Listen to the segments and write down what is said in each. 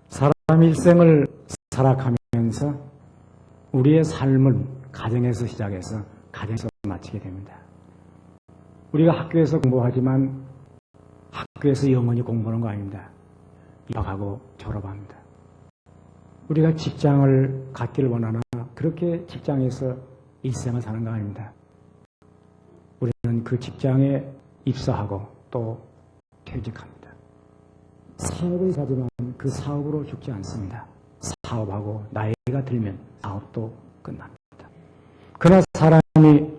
사람 일생을 살아가면서 우리의 삶은 가정에서 시작해서 가정에서 마치게 됩니다. 우리가 학교에서 공부하지만 학교에서 영원히 공부하는 거 아닙니다. 입학하고 졸업합니다. 우리가 직장을 갖기를 원하나 그렇게 직장에서 일생을 사는 거 아닙니다. 우리는 그 직장에 입사하고 또 퇴직합니다. 사업을 하지만 그 사업으로 죽지 않습니다. 사업하고 나이가 들면 사업도 끝납니다. 그러나 사람이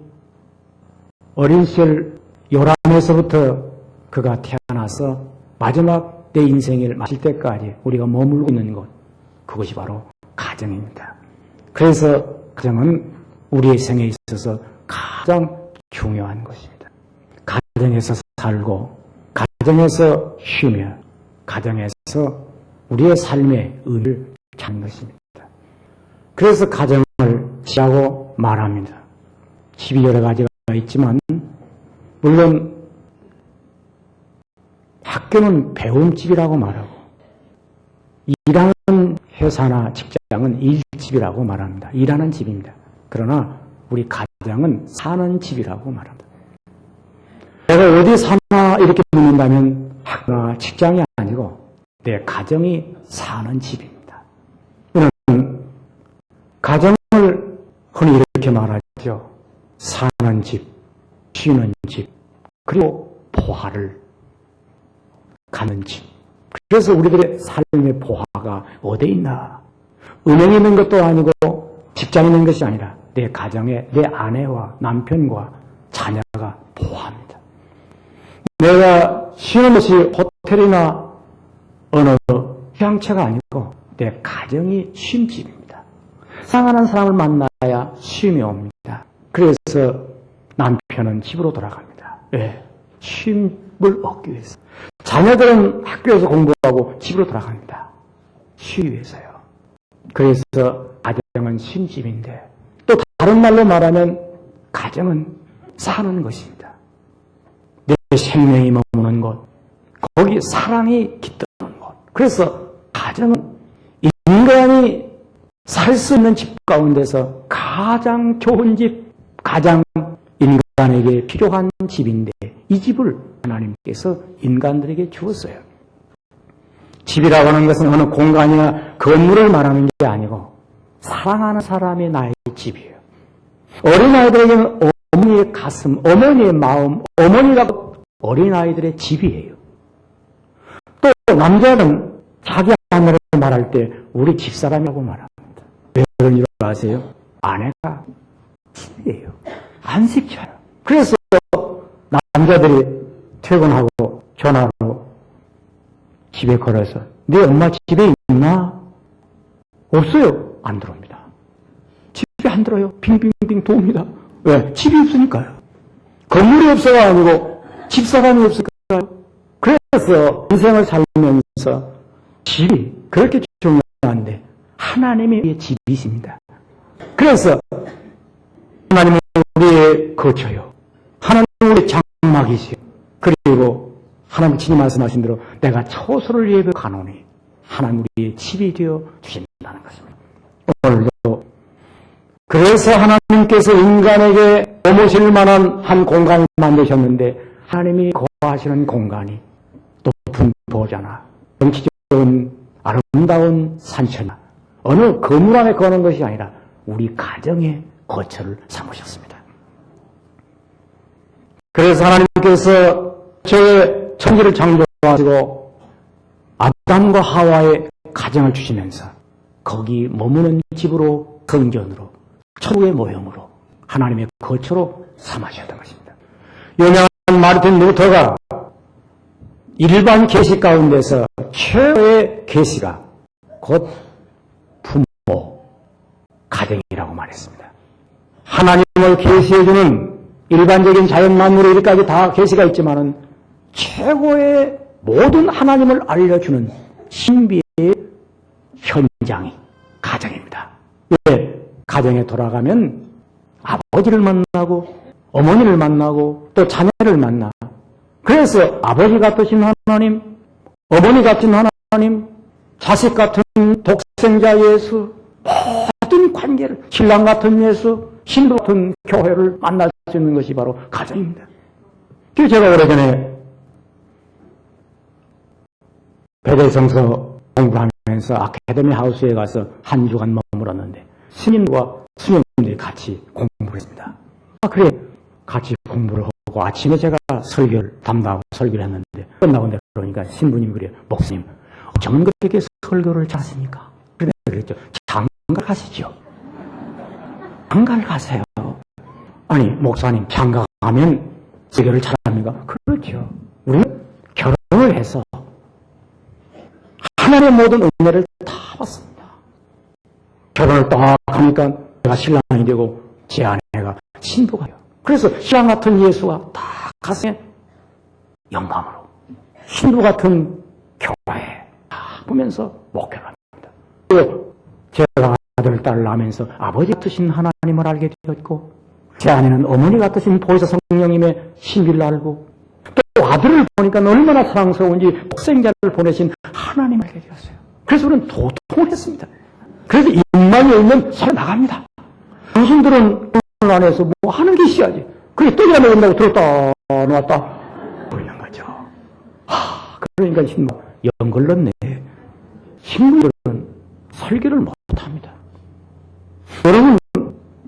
어린 시절 요람에서부터 그가 태어나서 마지막 내 인생을 마칠 때까지 우리가 머물고 있는 곳, 그것이 바로 가정입니다. 그래서 가정은 우리의 생에 있어서 가장 중요한 것입니다. 가정에서 살고 가정에서 쉬며 가정에서 우리의 삶의 의미를 찾는 것입니다. 그래서 가정을 집이라고 말합니다. 집이 여러 가지가 있지만 물론 학교는 배움집이라고 말하고 일하는 회사나 직장은 일집이라고 말합니다. 일하는 집입니다. 그러나 우리 가정은 사는 집이라고 말합니다. 내가 어디 사나 이렇게 묻는다면 학교나 직장이 아니고 내 가정이 사는 집입니다. 우리는 가정을 흔히 이렇게 말하죠. 사는 집, 쉬는 집, 그리고 보화를 가는 집. 그래서 우리들의 삶의 보화가 어디에 있나? 은행에 있는 것도 아니고 직장에 있는 것이 아니라 내 가정에 내 아내와 남편과 자녀가 보화입니다. 내가 쉬는 것이 호텔이나 어느 휴양처가 아니고 내 가정이 쉼집입니다. 사랑하는 사람을 만나야 쉼이 옵니다. 그래서 남편은 집으로 돌아갑니다. 왜? 쉼을 얻기 위해서. 자녀들은 학교에서 공부하고 집으로 돌아갑니다. 쉬기 위해서요. 그래서 가정은 쉼집인데 또 다른 말로 말하면 가정은 사는 것입니다. 내 생명이 머무는 곳, 거기 사랑이 깃드는 곳. 그래서 가정은 인간이 살 수 있는 집 가운데서 가장 좋은 집, 가장 인간에게 필요한 집인데 이 집을 하나님께서 인간들에게 주었어요. 집이라고 하는 것은 어느 공간이나 건물을 말하는 게 아니고 사랑하는 사람의 나의 집이에요. 어린아이들에게는 어머니의 가슴, 어머니의 마음, 어머니가 어린아이들의 집이에요. 또 남자는 자기 아내를 말할 때 우리 집사람이라고 말합니다. 왜 그런 줄 아세요? 아내가 집이에요. 안식처요. 그래서 남자들이 퇴근하고 전화로 집에 걸어서 네 엄마 집에 있나? 없어요. 안 들어옵니다. 집에 안 들어요. 빙빙빙 도웁니다. 왜? 집이 없으니까요. 건물이 없어가 아니고 집사람이 없을까요? 그래서 인생을 살면서 집이 그렇게 중요한데 하나님의 집이십니다. 그래서 하나님은 우리의 거처요. 하나님은 우리의 장막이시요. 그리고 하나님 친히 말씀하신 대로 내가 처소를 예비해 가노니 하나님 우리의 집이 되어 주신다는 것입니다. 오늘도 그래서 하나님께서 인간에게 머무실 만한 한 공간을 만드셨는데 하나님이 거하시는 공간이 높은 보좌나 정치 좋은 아름다운 산천이나 어느 건물 안에 거하는 것이 아니라 우리 가정의 거처를 삼으셨습니다. 그래서 하나님께서 저의 천지를 창조하시고 아담과 하와의 가정을 주시면서 거기 머무는 집으로 성전으로 천국의 모형으로 하나님의 거처로 삼으셨던 것입니다. 유명한 마르틴 루터가 일반 계시 가운데서 최고의 계시가 곧 부모, 가정이라고 말했습니다. 하나님을 계시해주는 일반적인 자연 만물에 이렇게까지 다 계시가 있지만은 최고의 모든 하나님을 알려주는 신비의 현장이 가정입니다. 왜? 가정에 돌아가면 아버지를 만나고 어머니를 만나고 또 자녀를 만나. 그래서 아버지 같으신 하나님, 어머니 같은 하나님, 자식 같은 독생자 예수, 모든 관계를, 신랑 같은 예수, 신부 같은 교회를 만날 수 있는 것이 바로 가정입니다. 그래서 제가 오래전에 베델성서 공부를 하면서 아카데미 하우스에 가서 한 주간 머물었는데 스님과 수녀님들이 같이 공부를 했습니다. 그래 같이 공부를 하고 아침에 제가 설교를 담당하고 설교를 했는데 끝나고 내가 그러니까 신부님이 그래요. 목사님 어쩌면 그렇게 설교를 잘하십니까? 그래 그랬죠. 장가 가시죠. 장가를 가세요. 아니 목사님 장가 가면 설교를 잘합니까? 그렇죠. 우리는 결혼을 해서 하나님의 모든 은혜를 다 받습니다. 결혼을 딱 하니까 제가 신랑이 되고 제 아내가 신부가 돼요. 그래서 신랑 같은 예수가 딱 가슴에 영감으로 신부 같은 교회에 딱 보면서 목회를 합니다. 또 제가 아들, 딸을 낳으면서 아버지 같으신 하나님을 알게 되었고 제 아내는 어머니 같으신 보혜사 성령님의 신비를 알고 또 아들을 보니까 얼마나 사랑스러운지 독생자를 보내신 하나님을 알게 되었어요. 그래서 우리는 도통을 했습니다. 그래서 입만 열면 서로 나갑니다. 당신들은 돈 안에서 뭐 하는 게 있어야지. 그게 떡이나 먹는다고 들었다 놨다 그러는 거죠. 그러니까 신부 연걸렀네. 신부들은 설교를 못합니다. 여러분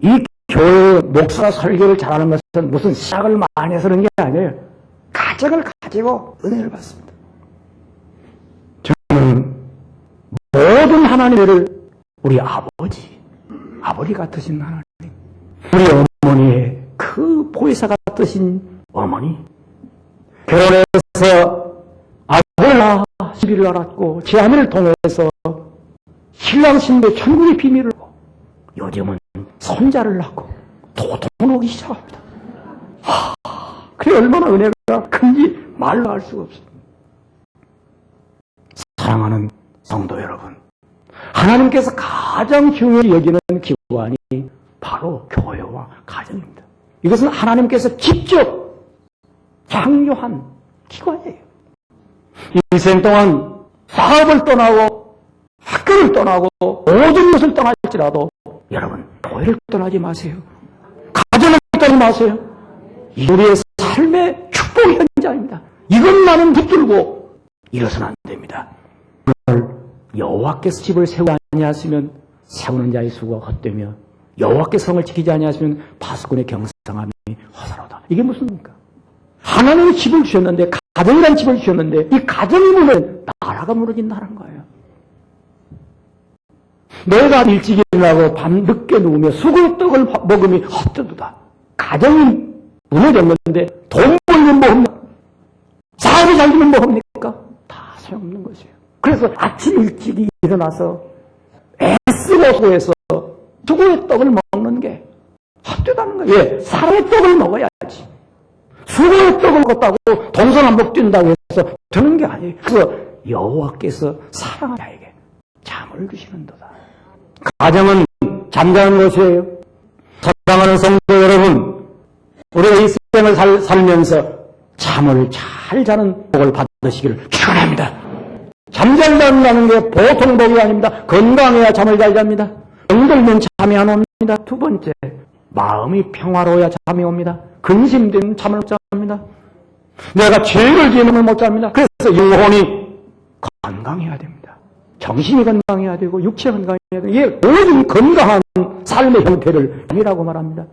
이 교회 목사 설교를 잘하는 것은 무슨 시작을 많이 해서 그런 게 아니에요. 가정을 가지고 은혜를 받습니다. 저는 모든 하나님을 우리 아버지 같으신 하나님, 우리 어머니의 그 보혜사 같으신 어머니, 결혼해서 아들을 낳아 신비를 알았고 제 아내를 통해서 신랑 신부 천국의 비밀을 알고 요즘은 손자를 낳고 도통은 오기 시작합니다. 그게 얼마나 은혜가 큰지 말로 할 수가 없습니다. 사랑하는 성도 여러분, 하나님께서 가장 중요히 여기는 기관이 바로 교회와 가정입니다. 이것은 하나님께서 직접 창조한 기관이에요. 일생 동안 사업을 떠나고 학교를 떠나고 모든 것을 떠날지라도 여러분 교회를 떠나지 마세요. 가정을 떠나지 마세요. 우리의 삶의 축복의 현장입니다. 이것만은 붙들고 일어서는 안 됩니다. 오늘 여호와께서 집을 세우지 아니하시면 세우는 자의 수가 헛되며 여호와께서 성을 지키지 아니하시면 파수꾼의 경상함이 허사로다. 이게 무슨 말입니까? 하나님이 집을 주셨는데 가정이라는 집을 주셨는데 이 가정이 무너지면 나라가 무너진다는 거예요. 내가 일찍 일어나고 밤 늦게 누우며 수고의 떡을 먹음이 헛되도다. 가정이 무너졌는데 돈 벌면 뭐합니까? 사업이 잘 되면 뭐합니까? 다 소용없는 것이에요. 그래서 아침 일찍 일어나서 애쓰고 수고해서 수고의 떡을 먹는 게 헛되다는 거예요. 예, 사람의 떡을 먹어야지. 수고의 떡을 먹었다고 동서남북 뛴다고 해서 되는 게 아니에요. 그래서 여호와께서 사랑하는 자에게 잠을 주시는도다. 가정은 잠자는 것이에요. 사랑하는 성도 여러분, 우리가 이 생을 살면서 잠을 잘 자는 복을 받으시기를 축원합니다. 잠 잘 잔다는 게 보통 복이 아닙니다. 건강해야 잠을 잘 잡니다. 병들면 잠이 안 옵니다. 두 번째, 마음이 평화로워야 잠이 옵니다. 근심되면 잠을 못 잡니다. 내가 죄를 지으면 못 잡니다. 그래서 영혼이 건강해야 됩니다. 정신이 건강해야 되고 육체가 건강해야 되고 이게 모든 건강한 삶의 형태를 이라고 말합니다.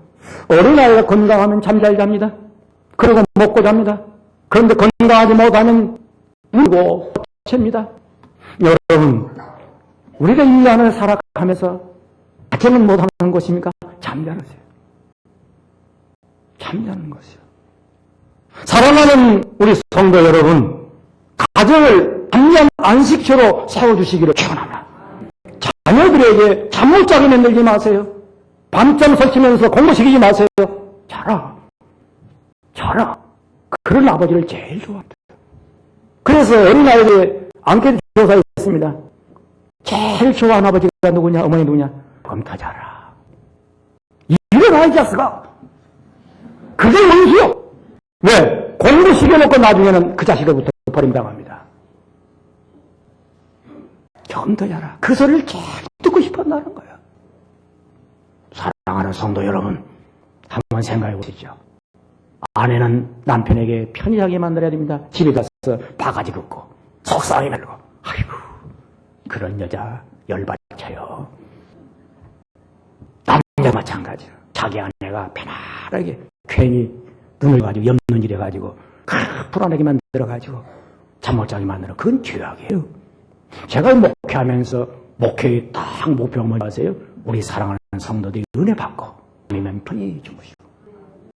어린아이가 건강하면 잠 잘 잡니다. 그리고 먹고 잡니다. 그런데 건강하지 못하면 울고 챕니다. 여러분, 우리가 인간을 살아가면서 가정은 못하는 것입니까? 잠자는 것이에요. 잠자는 것이요. 사랑하는 우리 성도 여러분, 가정을 잠잠 안식처로 세워주시기를 축원합니다. 자녀들에게 잠 못 자게 만들지 마세요. 밤잠 설치면서 공부시키지 마세요. 자라. 그런 아버지를 제일 좋아합니다. 그래서 어린아이들의 앙케이트 조사에 있습니다. 제일 좋아하는 아버지가 누구냐, 어머니 누구냐? 검타자라. 일어나 이 자식아. 그게 원수요. 왜? 공부 시켜놓고 나중에는 그 자식으로부터 버림당합니다. 조금 더 자라. 그 소리를 계속 듣고 싶었다는 거예요. 사랑하는 성도 여러분, 한번 생각해 보시죠. 아내는 남편에게 편리하게 만들어야 됩니다. 집에 가서 바가지 긋고 속상하게 말고, 아이고 그런 여자 열받쳐요. 남자 마찬가지로 자기 아내가 편안하게 괜히 눈을 가지고 옆눈 이래 가지고 불안하게 만들어가지고 잠 못 자게 만들어. 그건 죄악이에요. 제가 목회하면서 목회의 딱 목표가 뭔지 아세요? 우리 사랑하는 성도들이 은혜 받고 아니면 편히 주무시고.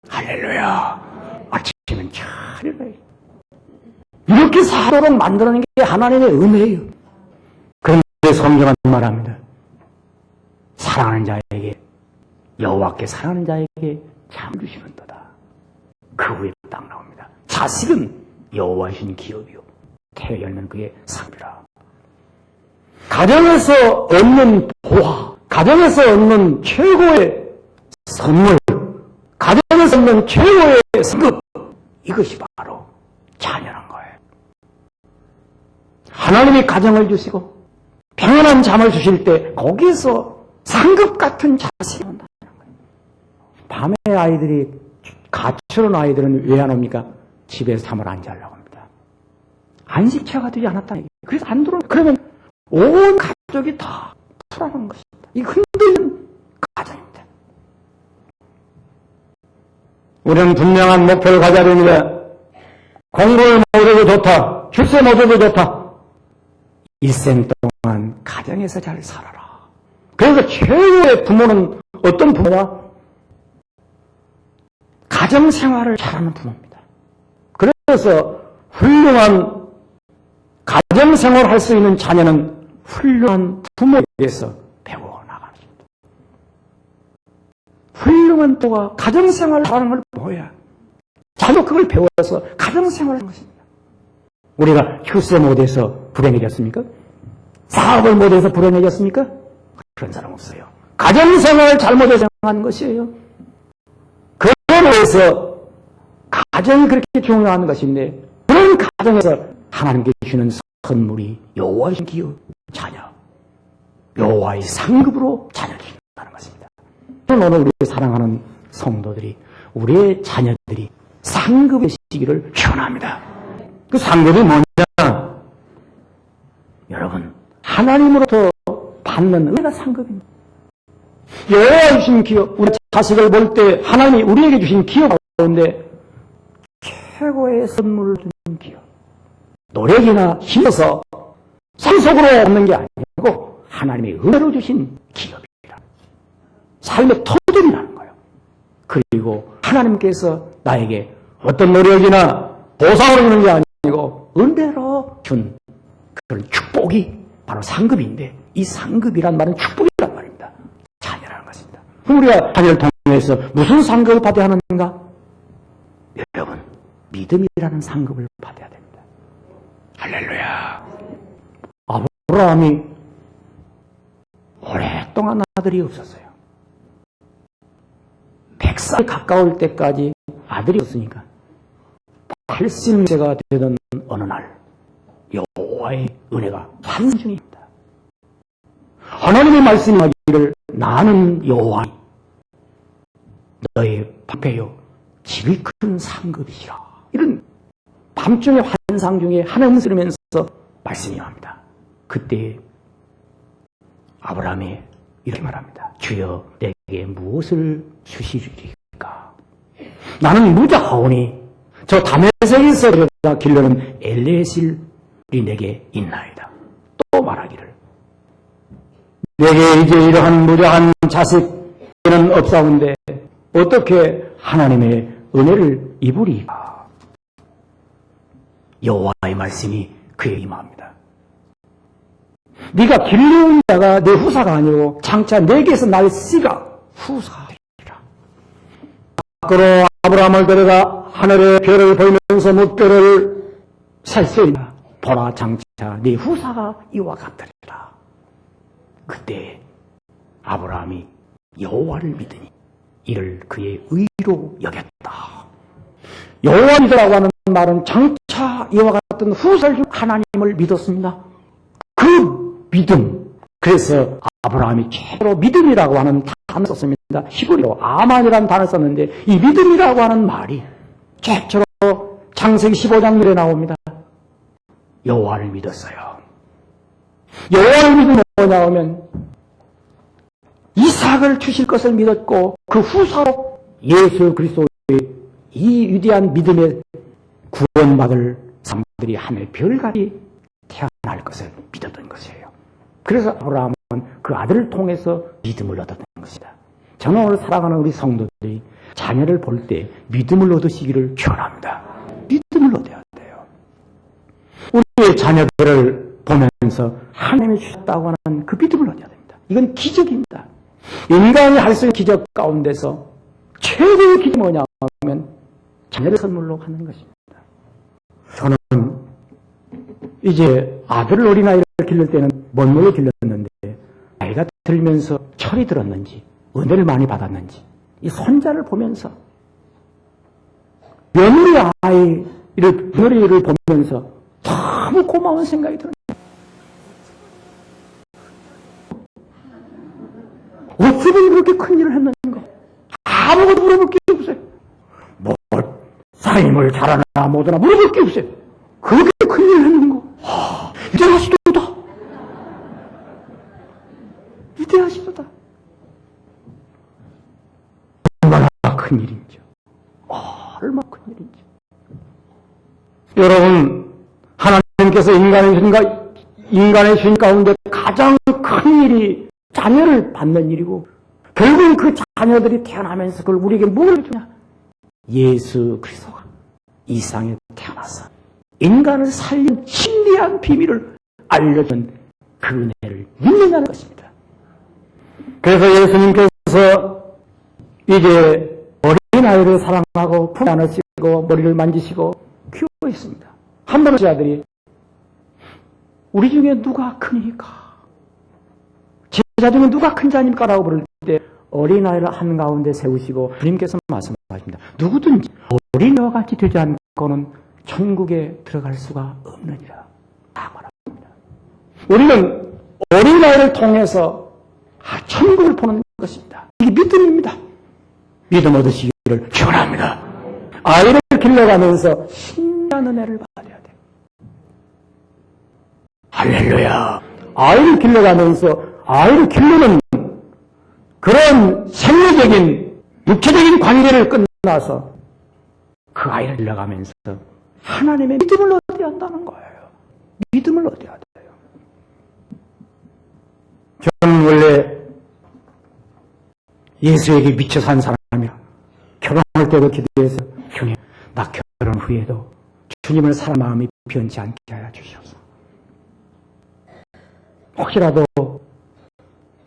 할렐루야. 아침엔 차려요. 이렇게 사도록 만들어낸 게 하나님의 은혜예요. 그런데 성경은 말합니다. 사랑하는 자에게, 여호와께 사랑하는 자에게 참 주시는 도다. 그 후에 딱 나옵니다. 자식은 여호와이신 기업이요 태에 열면 그의 상비라. 가정에서 얻는 보화, 가정에서 얻는 최고의 선물, 가정에서 얻는 최고의 상급, 이것이 바로 자녀란 거예요. 하나님이 가정을 주시고 평안한 잠을 주실 때 거기에서 상급 같은 자식이 온다는 거예요. 밤에 아이들이, 가출한 아이들은 왜 안 옵니까? 집에서 잠을 안 자려고 합니다. 안식처가 되지 않았다는 얘기예요. 그래서 안 들어오면, 그러면 온 가족이 다 불안한 것입니다. 이 흔들리는 가정입니다. 우리는 분명한 목표를 가져야 됩니다. 공부를 못해도 좋다. 출세 못해도 좋다. 일생 동안 가정에서 잘 살아라. 그래서 최고의 부모는 어떤 부모냐? 가정생활을 잘하는 부모입니다. 그래서 훌륭한 가정생활을 할 수 있는 자녀는 훌륭한 부모에 대해서 배워 나갑니다. 훌륭한 부모가 가정생활을 잘하는 걸 보여야 자도 그걸 배워서 가정생활을 하는 것입니다. 우리가 출세 못해서 불행해졌습니까? 사업을 못해서 불행해졌습니까? 그런 사람 없어요. 가정생활을 잘못해서 하는 것이에요. 그래서 가정이 그렇게 중요한 것인데, 그런 가정에서 하나님께 주시는 선물이 여호와의 기업, 자녀, 여호와의 상급으로 자녀를 주신다는 것입니다. 오늘 우리 사랑하는 성도들이, 우리의 자녀들이 상급의 시기를 축원합니다. 그 상급이 뭐냐? 여러분, 하나님으로부터 받는 은혜가 상급입니다. 여호와 주신 기업, 우리 자식을 볼 때 하나님이 우리에게 주신 기업 가운데 최고의 선물을 주는 기업. 노력이나 힘어서 상속으로 얻는 게 아니고 하나님의 은혜로 주신 기업이라. 삶의 터전이라는 거예요. 그리고 하나님께서 나에게 어떤 노력이나 보상을 주는 게 아니고 은혜로 준 그런 축복이 바로 상급인데, 이 상급이란 말은 축복이란 말입니다. 자녀라는 것입니다. 그럼 우리가 자녀를 통해서 무슨 상급을 받아야 하는가? 여러분, 믿음이라는 상급을 받아야 됩니다. 할렐루야. 아브라함이 오랫동안 아들이 없었어요. 100살 가까울 때까지 아들이 없으니까 80세가 되던 어느 날 여호와의 은혜가 환상 중입니다. 하나님의 말씀하기를 나는 여호와 너의 방패요 집이 큰 상급이시라. 이런 밤중의 환상 중에 하나님 들으면서 말씀이 합니다. 그때 아브라함이 이렇게 말합니다. 주여 내게 무엇을 주시리까? 나는 무자하오니 저 다메섹에서 길러는 엘레실이 내게 있나이다. 또 말하기를 내게 이제 이러한 무자한 자식은 없사온데 어떻게 하나님의 은혜를 입으리까? 여호와의 말씀이 그에 임합니다. 네가 길러온 자가 내 후사가 아니고 장차 내게서 날 씨가 후사가 되리라. 밖으로 아브라함을 데려가 하늘의 별을 보이면서 뭇별을 살수있나 보라 장차 네 후사가 이와 같으리라. 그때 아브라함이 여호와를 믿으니 이를 그의 의로 여겼다. 여호와 믿으라고 하는 말은 장차 이와 같은 후사를 준 하나님을 믿었습니다. 그 믿음. 그래서 아브라함이 최초로 믿음이라고 하는 단어를 썼습니다. 히브리어 아만이라는 단어를 썼는데 이 믿음이라고 하는 말이 최초로 창세기 15장에 나옵니다. 여호와를 믿었어요. 여호와를 믿으면 뭐냐 하면 이삭을 주실 것을 믿었고 그 후사로 예수 그리스도의 이 위대한 믿음에 구원받을 사람들이 하늘 별같이 태어날 것을 믿었던 것이에요. 그래서 아브라함은 그 아들을 통해서 믿음을 얻었던 것이다. 저는 오늘 사랑하는 우리 성도들이 자녀를 볼 때 믿음을 얻으시기를 축원합니다. 믿음을 얻어야 돼요. 우리의 자녀들을 보면서 하나님이 주셨다고 하는 그 믿음을 얻어야 됩니다. 이건 기적입니다. 인간이 할 수 있는 기적 가운데서 최고의 기적이 뭐냐 하면 자녀를 선물로 받는 것입니다. 저는 이제 아들을 어린아이를 기를 때는 먼물로 길렀는데 나이가 들면서 철이 들었는지 은혜를 많이 받았는지 이 손자를 보면서 며느리를 보면서 너무 고마운 생각이 들어요. 어떻게 그렇게 큰 일을 했는가? 아무것도 물어볼 게 없어요. 뭐 사임을 잘하나 못하나 물어볼 게 없어요. 그렇게 큰 일을 했는가? 위대하시도다. 위대하시도다. 얼마나 큰 일인지. 얼마나 큰 일인지. 여러분, 하나님께서 인간의 주인 가운데 가장 큰 일이 자녀를 받는 일이고, 결국은 그 자녀들이 태어나면서 그걸 우리에게 뭘 주냐? 예수 그리스도가 이 세상에 태어나서 인간을 살린 신비한 비밀을 알려준 그 은혜를 믿느냐는 것입니다. 그래서 예수님께서 이제 어린아이를 사랑하고 품에 안으시고 머리를 만지시고 키워있습니다. 한 번은 제자들이 우리 중에 누가 크니까? 제자 중에 누가 큰 자입니까? 라고 부를 때 어린아이를 한가운데 세우시고 주님께서 말씀하십니다. 누구든지 어린아이와 같이 되지 않고는 천국에 들어갈 수가 없느니라. 다 말합니다. 우리는 어린아이를 통해서 천국을 보는 것입니다. 이게 믿음입니다. 믿음 얻으시기를 축원합니다. 아이를 길러가면서 신비한 은혜를 받아야 돼요. 할렐루야. 아이를 길러가면서 아이를 기르는 그런 생리적인 육체적인 관계를 끝나서 그 아이를 길러가면서 하나님의 믿음을 얻어야 한다는 거예요. 믿음을 얻어야 돼요. 저는 원래 예수에게 미쳐 산 사람이라 결혼할 때도 기도해서 주님, 나 결혼 후에도 주님을 사랑 마음이 변치 않게 하여 주시옵소서. 혹시라도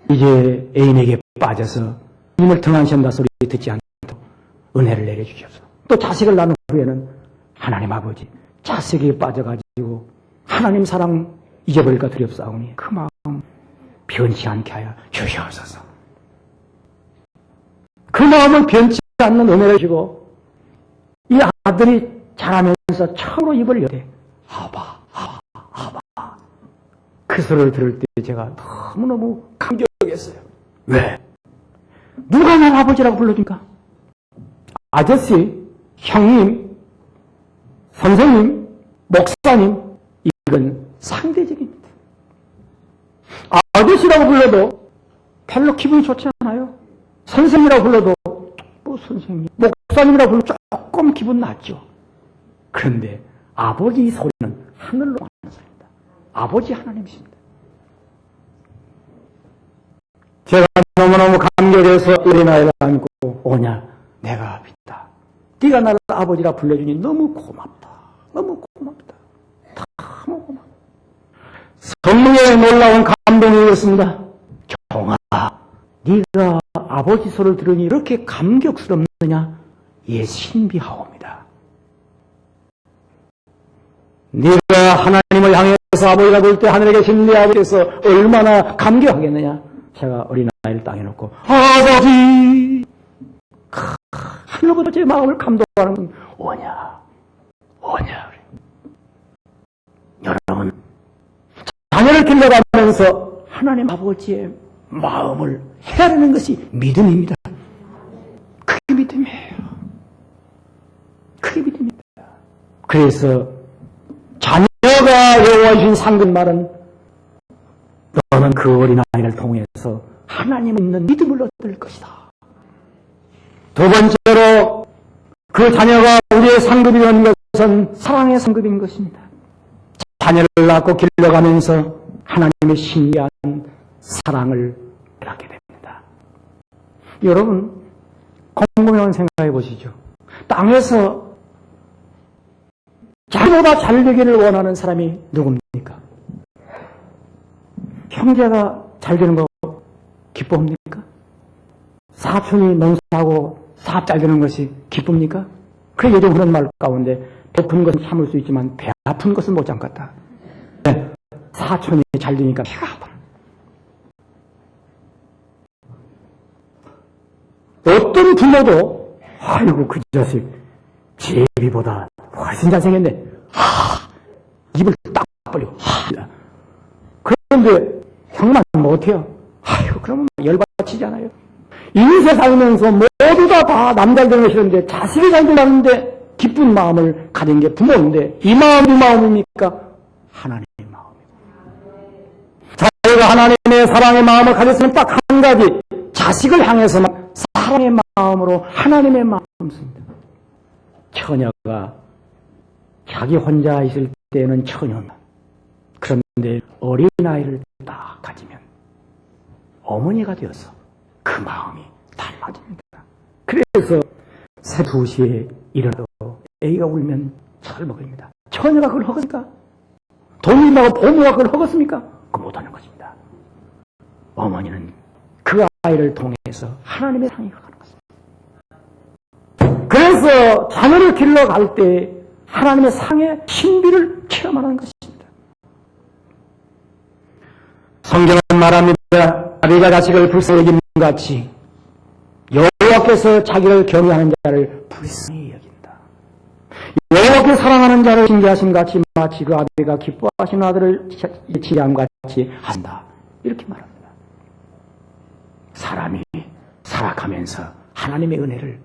이제 애인에게 빠져서 주님을 등한시한다 소리 듣지 않도록 은혜를 내려주시옵소서. 또 자식을 낳은 후에는 하나님 아버지 자식에게 빠져가지고 하나님 사랑 잊어버릴까 두렵사오니 그 마음 변치 않게 하여 주시옵소서. 그 마음을 변치 않는 은혜를 주시고 이 아들이 자라면서 처음으로 입을 열대 아바 그 소리를 들을 때 제가 너무너무 감격했어요. 왜? 누가 날 아버지라고 불러줄까? 아저씨, 형님, 선생님, 목사님, 이건 상대적입니다. 아저씨라고 불러도 별로 기분이 좋지 않아요. 선생님이라고 불러도 뭐 선생님, 목사님이라고 불러도 조금 기분 나죠. 그런데 아버지 소리는 하늘로 가는 소리입니다. 아버지 하나님이십니다. 제가 너무너무 감격해서 어린아이를 안고 오냐, 내가 믿다. 네가 나를 아버지라 불러주니 너무 고맙다. 너무 고맙다. 너무 고맙다. 성령의 놀라운 감동이었습니다. 종아, 네가 아버지 소리를 들으니 이렇게 감격스럽느냐? 예, 신비하옵니다. 네가 하나님을 향해서 아버지가 볼 때 하늘에 계신 네 아버지께서 얼마나 감격하겠느냐? 제가 어린아이를 땅에 놓고 아버지! 하늘보다 제 마음을 감동하는 건 오냐? 여러분, 자녀를 길러가면서 하나님 아버지의 마음을 헤아리는 것이 믿음입니다. 그게 믿음이에요. 그게 믿음입니다. 그래서 자녀가 여호와 주신 상급 말은 너는 그 어린아이를 통해서 하나님 있는 믿음을 얻을 것이다. 두 번째로 그 자녀가 우리의 상급이 되는 것은 사랑의 상급인 것입니다. 자녀를 낳고 길러가면서 하나님의 신비한 사랑을 깨닫게 됩니다. 여러분 곰곰이 한번 생각해 보시죠. 땅에서 자기보다 잘 되기를 원하는 사람이 누굽니까? 형제가 잘 되는 거 기쁩니까? 사촌이 농사하고 사업 잘 되는 것이 기쁩니까? 그래 요즘 그런 말 가운데 배푼 것은 참을 수 있지만 배 아픈 것은 못 참겠다. 네. 사촌이 잘 되니까 배가 아파. 어떤 부모도 아이고 그 자식 제비보다 훨씬 잘생겼네. 입을 딱 벌리고 그런데 형만 못해요. 아이고 그러면 열받치잖아요. 인생 살면서 모두 다 남잘 되는 것이었는데 자식이 잘 되는데 기쁜 마음을 가진 게 부모인데 이 마음이 누구 마음입니까? 하나님의 마음입니다. 자기가 하나님의 사랑의 마음을 가졌으면 딱 한 가지 자식을 향해서만 사랑의 마음으로 하나님의 마음을 씁니다. 처녀가 자기 혼자 있을 때는 처녀다. 그런데 어린아이를 딱 가지면 어머니가 되어서 그 마음이 달라집니다. 그래서 새벽 2시에 일어나도 애기가 울면 잘 먹습니다. 처녀가 그걸 허겠습니까? 돈이라고 보모가 그걸 허겠습니까? 그거 못하는 것입니다. 어머니는 그 아이를 통해서 하나님의 사랑이 가는 것입니다. 그래서 자녀를 길러갈 때 하나님의 사랑의 신비를 체험하는 것입니다. 성경은 말합니다. 아비가 자식을 불쌍히 여김 같이 여호와께서 자기를 경외하는 자를 불쌍히 여긴다. 여호와께 사랑하는 자를 징계하신 같이 마치 그 아비가 기뻐하시는 아들을 징계함 같이 한다. 이렇게 말합니다. 사람이 살아가면서 하나님의 은혜를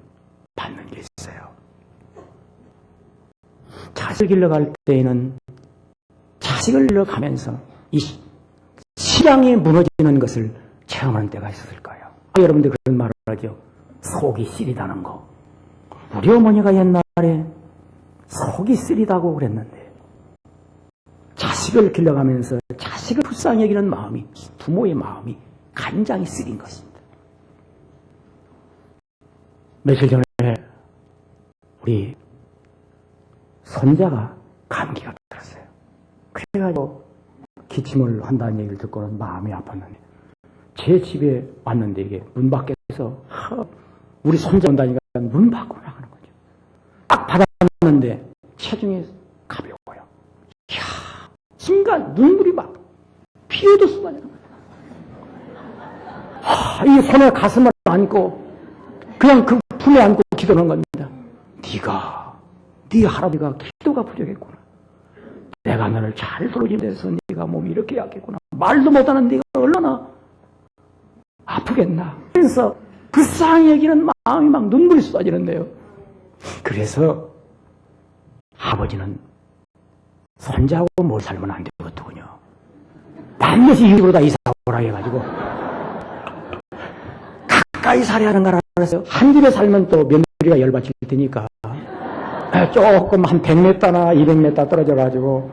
받는 게 있어요. 자식을 길러갈 때에는 자식을 길러가면서 이 신앙이 무너지는 것을 체험하는 때가 있었을 거예요. 여러분들 그런 말을 하죠. 속이 쓰리다는 거. 우리 어머니가 옛날에 속이 쓰리다고 그랬는데 자식을 길러가면서 자식을 불쌍히 여기는 마음이 부모의 마음이 간장이 쓰린 것입니다. 며칠 전에 우리 손자가 감기가 들었어요. 그래가지고 기침을 한다는 얘기를 듣고는 마음이 아팠는데 제 집에 왔는데 이게 문 밖에서 우리 손자 온다니까 문 밖으로 나가는 거죠. 딱 받았는데 체중이 가벼워요. 이야, 순간 눈물이 막 피에도 쏟아지는 거예요. 이 손에 가슴을 안고 그냥 그 품에 안고 기도하는 겁니다. 네 할아버지가 기도가 부족했구나. 내가 너를 잘 돌보기 위해서 네가 몸이 이렇게 약했구나. 말도 못하는 네가 얼마나 아프겠나. 그래서 불쌍히 여기는 마음이 막 눈물이 쏟아지는데요. 그래서 아버지는 손자하고 뭘 살면 안 되거든요. 반드시 이보다 이사 오라 해가지고 가까이 살아야 하는 걸 알았어요. 한 집에 살면 또 며느리가 열받칠 테니까 조금 한 100m나 200m 떨어져가지고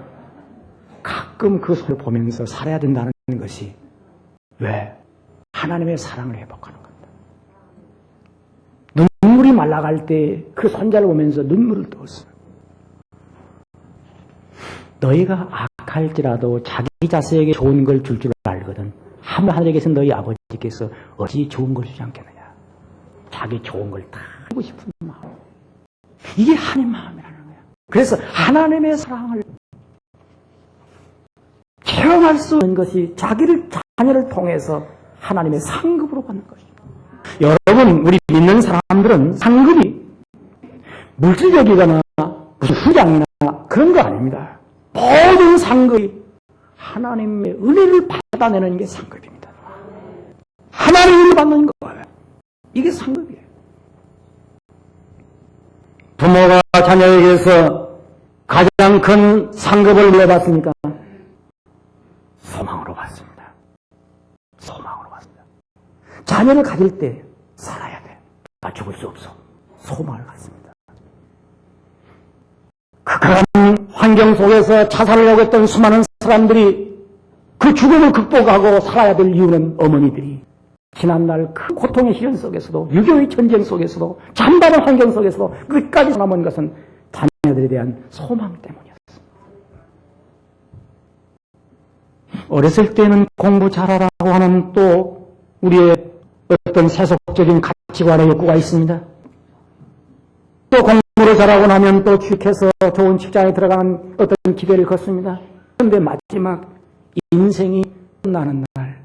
가끔 그 소리를 보면서 살아야 된다는 것이 왜? 하나님의 사랑을 회복하는 겁니다. 눈물이 말라갈 때 그 손자를 보면서 눈물을 떠었어요. 너희가 악할지라도 자기 자식에게 좋은 걸 줄 줄 알거든. 하나님께서 너희 아버지께서 어찌 좋은 걸 주지 않겠느냐. 자기 좋은 걸 다 하고 싶은 마음. 이게 하나님의 마음이라는 거야. 그래서 하나님의 사랑을 체험할 수 있는 것이 자녀를 통해서 하나님의 상급으로 받는 것입니다. 여러분, 우리 믿는 사람들은 상급이 물질적이거나 무슨 후장이나 그런 거 아닙니다. 모든 상급이 하나님의 은혜를 받아내는 게 상급입니다. 하나님의 은혜를 받는 거예요. 이게 상급이에요. 부모가 자녀에게서 가장 큰 상급을 왜 받습니까? 소망으로 받습니다. 소망으로 받습니다. 자녀를 가질 때 살아야 돼. 나 죽을 수 없어. 소망을 갖습니다. 그런 환경 속에서 자살을 하고 했던 수많은 사람들이 그 죽음을 극복하고 살아야 될 이유는 어머니들이 지난날 큰 고통의 시련 속에서도 6.25의 전쟁 속에서도 잔반한 환경 속에서도 끝까지 남은 것은 자녀들에 대한 소망 때문이었습니다. 어렸을 때는 공부 잘하라고 하는 또 우리의 어떤 세속적인 가치관의 욕구가 있습니다. 또 공부를 잘하고 나면 또 취직해서 좋은 직장에 들어가는 어떤 기대를 걷습니다. 그런데 마지막 인생이 끝나는 날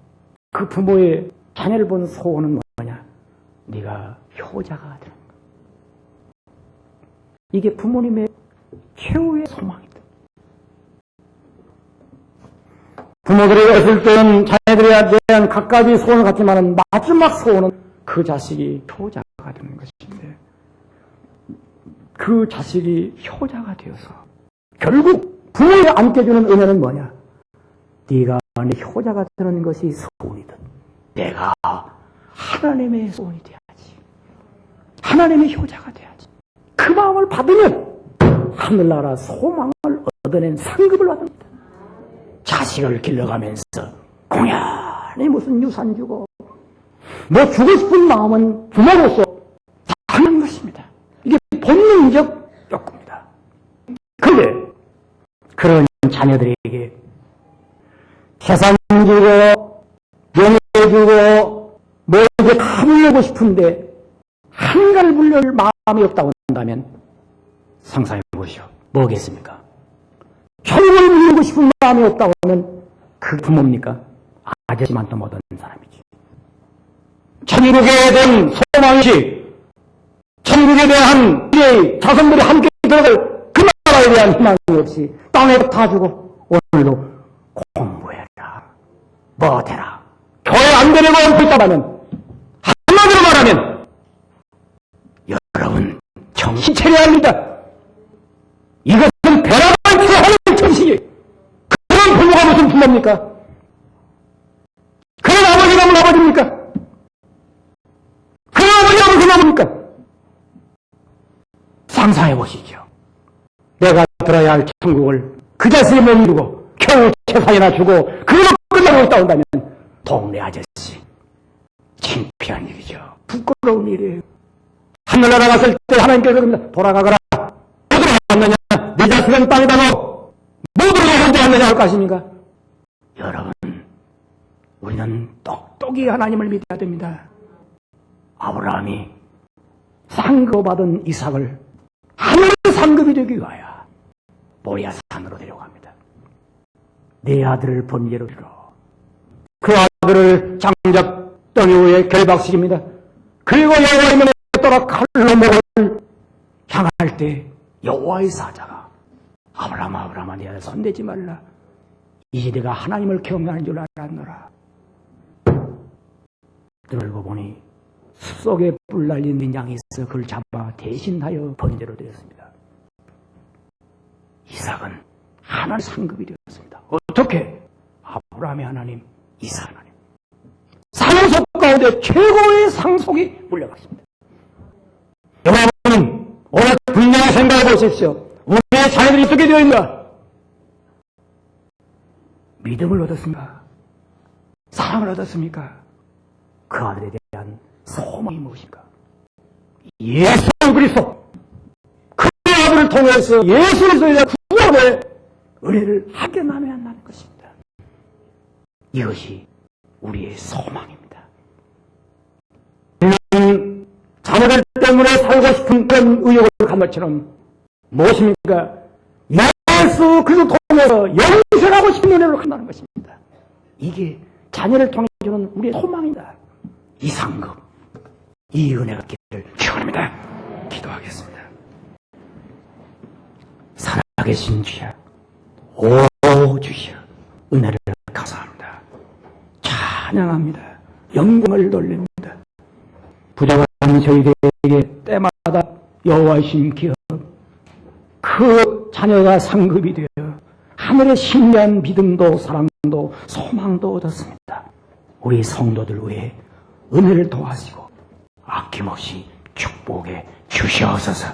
그 부모의 자녀를 본 소원은 뭐냐? 네가 효자가 되는 것. 이게 부모님의 최후의 소망이다. 부모들이 어렸을 때는 자녀들에 대한 갖가지 소원을 갖지만 마지막 소원은 그 자식이 효자가 되는 것인데 그 자식이 효자가 되어서 결국 부모에 안겨주는 은혜는 뭐냐? 네가 내 효자가 되는 것이 소원이든 내가 하나님의 소원이 돼야지. 하나님의 효자가 돼야지. 그 마음을 받으면 하늘나라 소망을 얻어낸 상급을 받습니다. 자식을 길러가면서 공연히 무슨 유산 주고 뭐 주고 싶은 마음은 부모로서 당한 것입니다. 이게 본능적 욕구입니다. 그런데 그런 자녀들에게 재산 주고 명예 주고 뭐 이제 다 물려고 싶은데 한가를 물릴 마음이 없다고 한다면 상상해 보시오. 뭐겠습니까? 천국을 물리고 싶은 마음이 없다고 하면 그 부모입니까? 아저씨만도 못한 사람이지. 천국에 대한 소망이지 천국에 대한 우리의 자손들이 함께 들어갈 그 나라에 대한 희망이 없이 땅에 다 주고 오늘도 공부해라. 뭐해라. 교회 안 데리고 얹고 있다면 한마디로 말하면 여러분 정신 차려야 합니다. 이것은 배라만 하는 정신이 그런 부모가 무슨 부모입니까? 그런 아버지가 무슨 아버지입니까? 그런 아버지가 무슨 아버지입니까? 상상해 보시죠. 내가 들어야 할 천국을 그 자식이 못 이루고 겨우 재산이나 주고 그걸로 끝나고 있다 온다면 동네 아저씨 창피한 일이죠. 부끄러운 일이에요. 하늘나라 갔을 때 하나님께서 그럽니다. 돌아가거라. 못 들어갔느냐? 네 자식은 땅에다 넣어. 못 들어갔느냐 할 것입니까? 여러분, 우리는 똑똑히 하나님을 믿어야 됩니다. 아브라함이 상급을 받은 이삭을 하늘의 상급이 되기 위하여 모리아 산으로 데려갑니다. 네 아들을 번제로 드려. 그 아들을 장작 더미 위에 결박시킵니다. 그리고 여호와의 명에 따라 칼로 목을 향할 때 여호와의 사자가 아브라함아 네 아들 손대지 말라. 이제 네가 하나님을 경외하는 줄 알았노라. 들고 보니 숲속에 뿔 날린 양이 있어 그를 잡아 대신하여 번제로 드렸습니다. 이삭은 하나님의 상급이 되었습니다. 어떻게? 아브라함의 하나님, 이삭 하나님. 상속 가운데 최고의 상속이 물려갔습니다. 여러분, 오늘 분명히 생각해 보십시오. 우리의 자녀들이 어떻게 되어 있는가? 믿음을 얻었습니까? 사랑을 얻었습니까? 그 아들에 대한 소망이 무엇인가? 예수 그리스도 그 아들을 통해서 예수 그리스도에 대한 구원의 은혜를 함께 나눠야 한다는 것입니다. 이것이 우리의 소망입니다. 자녀들 때문에 살고 싶은 그런 의욕을 갖는 것처럼 무엇입니까? 예수 그리스도 통해서 영생하고 싶은 은혜를 갖는다는 것입니다. 이게 자녀를 통해 주는 우리의 소망입니다. 이 상급, 이 은혜가 있기를 축원합니다. 기도하겠습니다. 살아계신 주여, 오 주여, 은혜를 감사합니다. 찬양합니다. 영광을 돌립니다. 부족한 저희들에게 때마다 여호와의 신 기업, 그 자녀가 상급이 되어 하늘의 신비한 믿음도 사랑도 소망도 얻었습니다. 우리 성도들 위해 은혜를 도와주시고 아낌없이 축복해 주시옵소서.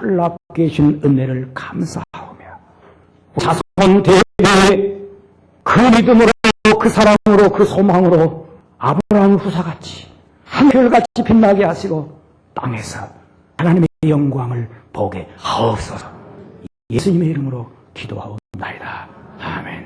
놀랍게 주신 은혜를 감사하오며 자손 대대에 그 믿음으로 그 사랑으로 그 소망으로 아브라함 후사같이 한결같이 빛나게 하시고 땅에서 하나님의 영광을 보게 하옵소서. 예수님의 이름으로 기도하옵나이다. 아멘.